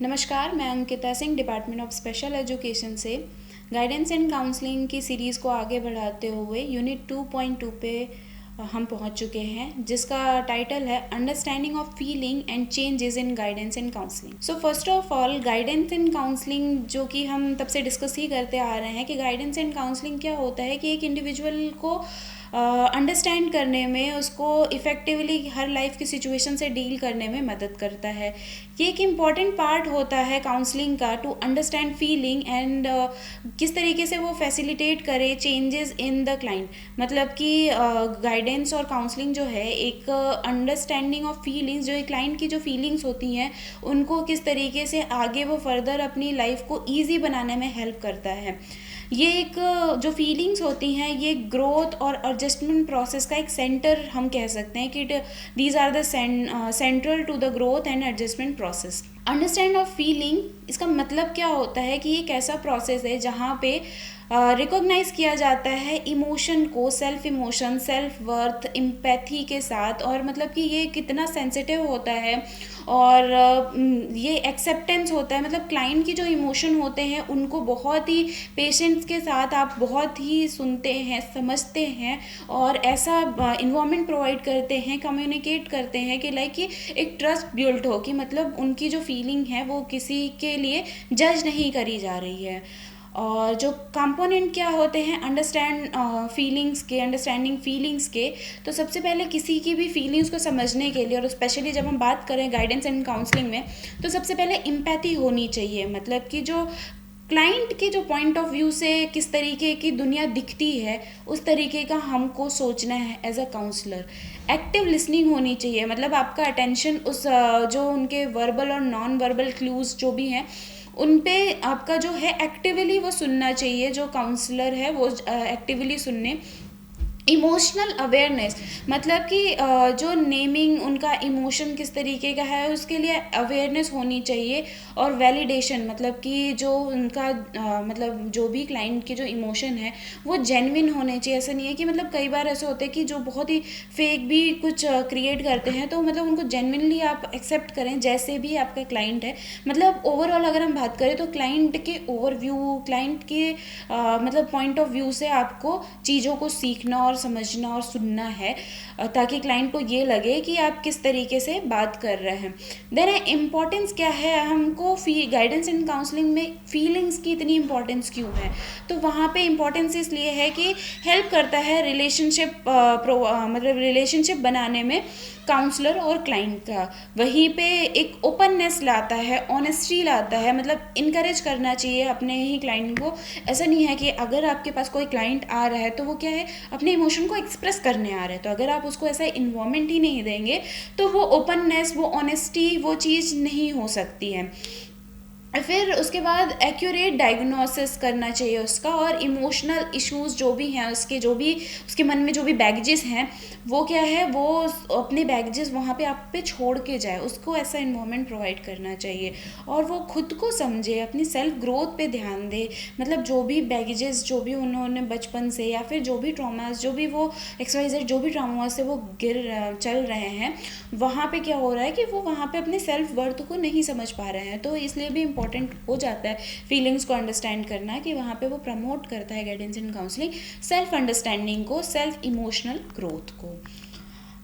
नमस्कार, मैं Ankita Singh department of special education से गाइडेंस एंड काउंसलिंग की सीरीज़ को आगे बढ़ाते हुए यूनिट 2.2 पे हम पहुंच चुके हैं, जिसका टाइटल है understanding of feeling and changes in guidance and counselling. So first of all, guidance and counselling जो कि हम तब से डिस्कस ही करते आ रहे हैं कि गाइडेंस एंड काउंसलिंग क्या होता है कि एक इंडिविजुअल को अंडरस्टैंड करने में, उसको इफ़ेक्टिवली हर लाइफ की सिचुएशन से डील करने में मदद करता है। ये एक इम्पॉर्टेंट पार्ट होता है काउंसलिंग का, टू अंडरस्टैंड फीलिंग एंड किस तरीके से वो फैसिलिटेट करे चेंजेस इन द क्लाइंट। मतलब कि गाइडेंस और काउंसलिंग जो है एक अंडरस्टैंडिंग ऑफ फीलिंग्स, जो एक क्लाइंट की जो फीलिंग्स होती हैं उनको किस तरीके से आगे वो फर्दर अपनी लाइफ को ईजी बनाने में हेल्प करता है। ये एक जो फीलिंग्स होती हैं ये ग्रोथ और एडजस्टमेंट प्रोसेस का एक सेंटर हम कह सकते हैं कि these are the central to the growth and adjustment process. Understand of feeling, इसका मतलब क्या होता है कि एक ऐसा प्रोसेस है जहाँ पे रिकॉग्नाइज किया जाता है इमोशन को, self emotion, self worth, empathy के साथ। और मतलब कि ये कितना सेंसिटिव होता है और ये एक्सेप्टेंस होता है। मतलब क्लाइंट की जो इमोशन होते हैं उनको बहुत ही पेशेंस के साथ आप बहुत ही सुनते हैं, समझते हैं और ऐसा इन्वायरमेंट प्रोवाइड करते हैं, कम्युनिकेट करते हैं कि लाइक कि एक ट्रस्ट बिल्ड हो कि मतलब उनकी जो फीलिंग है वो किसी के लिए जज नहीं करी जा रही है। और जो कंपोनेंट क्या होते हैं अंडरस्टैंडिंग फीलिंग्स के, तो सबसे पहले किसी की भी फीलिंग्स को समझने के लिए, और स्पेशली जब हम बात करें गाइडेंस एंड काउंसलिंग में, तो सबसे पहले एम्पैथी होनी चाहिए। मतलब कि जो क्लाइंट के जो पॉइंट ऑफ व्यू से किस तरीके की दुनिया दिखती है उस तरीके का हमको सोचना है as a counsellor. Active listening होनी चाहिए, मतलब आपका अटेंशन उस जो उनके वर्बल और नॉन वर्बल क्लूज जो भी हैं उन पे आपका जो है एक्टिवली वो सुनना चाहिए। जो काउंसलर है वो एक्टिवली सुनने। इमोशनल अवेयरनेस, मतलब कि जो नेमिंग उनका इमोशन किस तरीके का है उसके लिए अवेयरनेस होनी चाहिए। और वैलिडेशन, मतलब कि जो उनका मतलब जो भी क्लाइंट के जो इमोशन है वो जेन्युइन होने चाहिए। ऐसा नहीं है कि मतलब कई बार ऐसे होते हैं कि जो बहुत ही फेक भी कुछ क्रिएट करते हैं, तो मतलब उनको जेन्युइनली आप एक्सेप्ट करें जैसे भी आपका क्लाइंट है। मतलब ओवरऑल अगर हम बात करें तो क्लाइंट के ओवरव्यू, क्लाइंट के मतलब पॉइंट ऑफ व्यू से आपको चीज़ों को सीखना और समझना और सुनना है, ताकि क्लाइंट को ये लगे कि आप किस तरीके से बात कर रहे हैं। देन इम्पोर्टेंस क्या है, हमको गाइडेंस एंड काउंसलिंग में फीलिंग्स की इतनी इम्पोर्टेंस क्यों है, तो वहाँ पे इम्पोर्टेंस इसलिए है कि हेल्प करता है रिलेशनशिप मतलब रिलेशनशिप बनाने में काउंसलर और क्लाइंट का। वहीं पे एक ओपननेस लाता है, ऑनेस्टी लाता है। मतलब इनकरेज करना चाहिए अपने ही क्लाइंट को। ऐसा नहीं है कि अगर आपके पास कोई क्लाइंट आ रहा है तो वो क्या है, अपने इमोशन को एक्सप्रेस करने आ रहा है, तो अगर आप उसको ऐसा इन्वायरमेंट ही नहीं देंगे तो वो ओपननेस, वो ऑनेस्टी, वो चीज़ नहीं हो सकती है। फिर उसके बाद एक्यूरेट डायग्नोसिस करना चाहिए उसका, और इमोशनल इश्यूज जो भी हैं उसके, जो भी उसके मन में जो भी बैगेजेस हैं वो क्या है, वो अपने बैगेजेस वहाँ पे आप पे छोड़ के जाए। उसको ऐसा इन्वायरमेंट प्रोवाइड करना चाहिए और वो खुद को समझे, अपनी सेल्फ ग्रोथ पे ध्यान दे। मतलब जो भी बैगेजेस जो भी उन्होंने बचपन से, या फिर जो भी ट्रॉमास, जो भी वो XYZ जो भी ट्रॉमा से वो चल रहे हैं, वहाँ पे क्या हो रहा है कि वो वहाँ पे अपने सेल्फ वर्थ को नहीं समझ पा रहे हैं। तो इसलिए भी इम्पोर्टेंट हो जाता है फीलिंग्स को अंडरस्टैंड करना, कि वहाँ पे वो प्रमोट करता है guidance and counselling self understanding को, सेल्फ इमोशनल ग्रोथ को।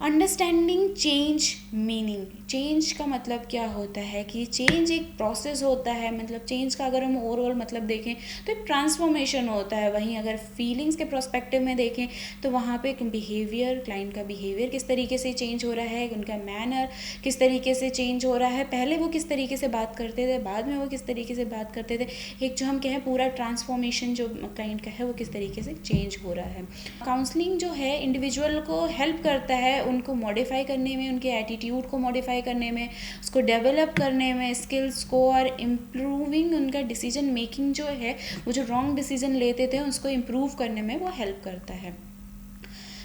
अंडरस्टैंडिंग चेंज मीनिंग, चेंज का मतलब क्या होता है कि चेंज एक प्रोसेस होता है। मतलब चेंज का अगर हम ओवरऑल मतलब देखें तो एक ट्रांसफॉर्मेशन होता है। वहीं अगर फीलिंग्स के प्रोस्पेक्टिव में देखें तो वहाँ पे एक बिहेवियर, क्लाइंट का बिहेवियर किस तरीके से चेंज हो रहा है, उनका मैनर किस तरीके से चेंज हो रहा है, पहले वो किस तरीके से बात करते थे, बाद में वो किस तरीके से बात करते थे, एक जो हम कहें पूरा ट्रांसफॉर्मेशन जो क्लाइंट का है वो किस तरीके से चेंज हो रहा है। काउंसलिंग जो है इंडिविजुअल को हेल्प करता है उनको मॉडिफाई करने में, उनके एटीट्यूड को मॉडिफाई करने में, उसको डेवलप करने में, स्किल्स को, और इम्प्रूविंग उनका डिसीजन मेकिंग जो है, वो जो रॉन्ग डिसीजन लेते थे उसको इम्प्रूव करने में वो हेल्प करता है।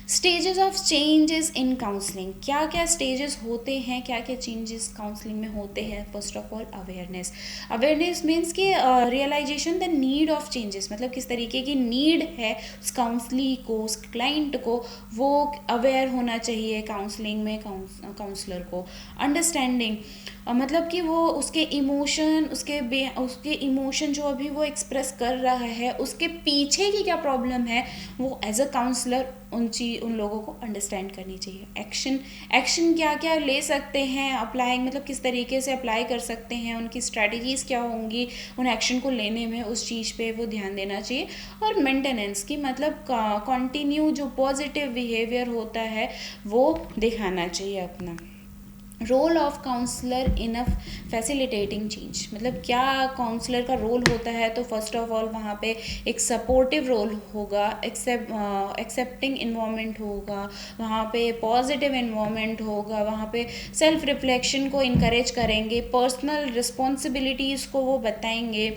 Stages of changes in counselling, क्या क्या स्टेजेस होते हैं, क्या क्या चेंजेस काउंसलिंग में होते हैं। First of all awareness, awareness means कि realisation the need of changes, मतलब किस तरीके की नीड है उस काउंसली को, उस क्लाइंट को, वो अवेयर होना चाहिए काउंसलिंग में काउंसलर को। अंडरस्टैंडिंग, मतलब कि वो उसके इमोशन, उसके इमोशन जो अभी वो एक्सप्रेस कर रहा है, उसके पीछे की क्या प्रॉब्लम है, वो एज अ काउंसलर उन लोगों को अंडरस्टैंड करनी चाहिए। एक्शन क्या क्या ले सकते हैं, अप्लाइंग मतलब किस तरीके से अप्लाई कर सकते हैं, उनकी स्ट्रैटेजीज़ क्या होंगी उन एक्शन को लेने में, उस चीज़ पे वो ध्यान देना चाहिए। और मेंटेनेंस की मतलब कंटिन्यू जो पॉजिटिव बिहेवियर होता है वो दिखाना चाहिए अपना। Role of counsellor in a facilitating change, मतलब क्या काउंसलर का रोल होता है। तो फर्स्ट ऑफ ऑल वहाँ पे एक सपोर्टिव रोल होगा, एक्सेप्टिंग इन्वायरमेंट होगा, वहाँ पे पॉजिटिव इन्वायरमेंट होगा, वहाँ पे सेल्फ रिफ्लेक्शन को इनकरेज करेंगे, पर्सनल रिस्पॉन्सिबिलिटीज़ को वो बताएंगे,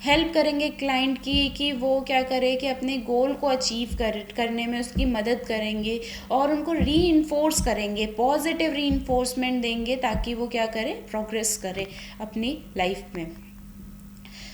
हेल्प करेंगे क्लाइंट की कि वो क्या करे कि अपने गोल को अचीव करने में उसकी मदद करेंगे, और उनको री करेंगे, पॉजिटिव री देंगे ताकि वो क्या करे, प्रोग्रेस करे अपनी लाइफ में।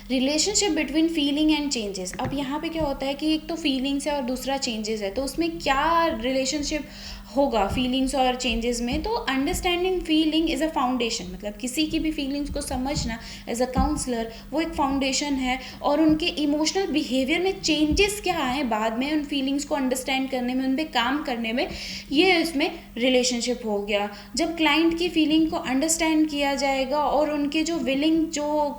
Relationship between feeling and changes, अब यहाँ पे क्या होता है कि एक तो फीलिंग्स है और दूसरा चेंजेस है, तो उसमें क्या रिलेशनशिप होगा फीलिंग्स और चेंजेस में। तो understanding feeling is a foundation, मतलब किसी की भी फीलिंग्स को समझना एज अ काउंसलर वो एक फाउंडेशन है, और उनके इमोशनल बिहेवियर में चेंजेस क्या आए बाद में उन फीलिंग्स को अंडरस्टैंड करने में, उन पर काम करने में, ये इसमें रिलेशनशिप हो गया। जब क्लाइंट की फीलिंग को अंडरस्टैंड किया जाएगा और उनके जो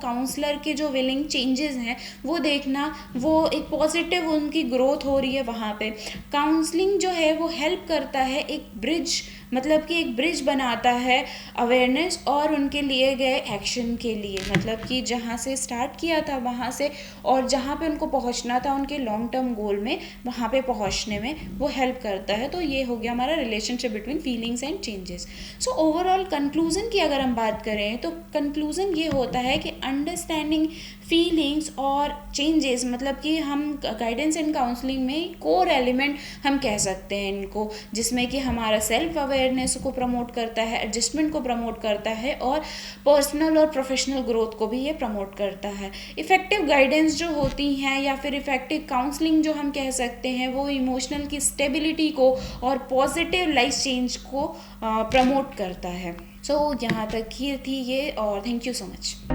काउंसलर के जो विलिंग चेंजेस हैं वो देखना, वो एक पॉजिटिव उनकी ग्रोथ हो रही है वहाँ पे। काउंसलिंग जो है वो हेल्प करता है एक ब्रिज, मतलब कि एक ब्रिज बनाता है अवेयरनेस और उनके लिए गए एक्शन के लिए, मतलब कि जहाँ से स्टार्ट किया था वहाँ से और जहाँ पे उनको पहुँचना था उनके लॉन्ग टर्म गोल में, वहाँ पे पहुँचने में वो हेल्प करता है। तो ये हो गया हमारा relationship between feelings and changes. So overall conclusion की अगर हम बात करें तो कंक्लूजन ये होता है कि अंडरस्टैंडिंग फीलिंग्स और चेंजेस, मतलब कि हम गाइडेंस एंड काउंसलिंग में कोर एलिमेंट हम कह सकते हैं इनको, जिसमें कि हमारा सेल्फ अवेयरनेस को प्रमोट करता है, एडजस्टमेंट को प्रमोट करता है, और पर्सनल और प्रोफेशनल ग्रोथ को भी ये प्रमोट करता है। इफ़ेक्टिव गाइडेंस जो होती हैं या फिर इफ़ेक्टिव काउंसलिंग जो हम कह सकते हैं वो इमोशनल की स्टेबिलिटी को और पॉजिटिव लाइफ चेंज को प्रमोट करता है। सो यहाँ तक ही थी ये, और थैंक यू सो मच।